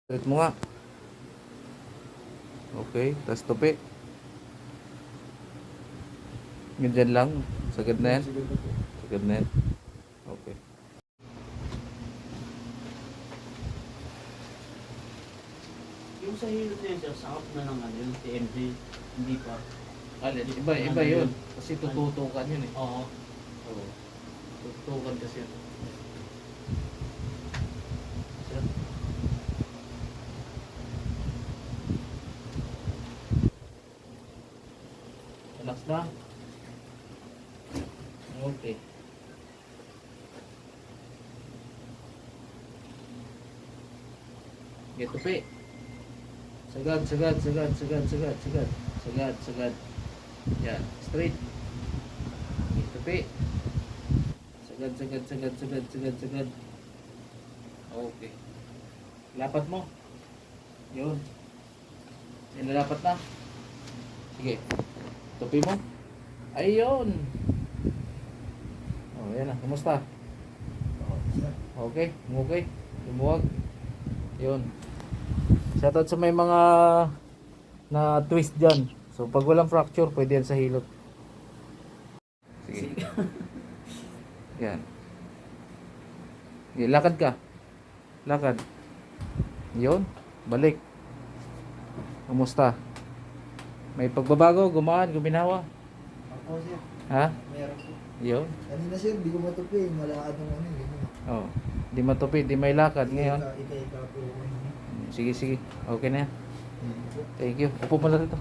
Straight mo nga. Okay, tas tupi. Ganyan lang. Sagad na yan. Sagad na yan. Okay. Yung sa hilot na yun, sir, sakop na ng ano, yung TMJ, hindi pa. Alin, iba yun. Kasi tututukan yun eh. Oo. Oo. Tututukan kasi yun. Sir. Relax lang. Okay. Get tupi. Sagad. Sagad. Yan, straight. Get tupi. Sagad. Okay. Lapat mo. Yun. Nilalapat na. Sige. Tupi mo. Ayun. Oh, yan na. Kumusta? Okay. Okay. Lumuwag. Yun. Shoutout sa may mga na twist dyan. So pag walang fracture, pwede yan sa hilot. Sige. Yan. Sige, lakad ka. Lakad. Yun. Balik. Kumusta? May pagbabago? Gumaan? Guminawa? Ako siya. Ha? Meron po. Yun. Kanina siya, hindi ko matupi. Malakad ng ano. Oh. Di matupi, di may lakad ngayon. Ika po ako. Sige. Okay na yan. Thank you. Upo mo na rito.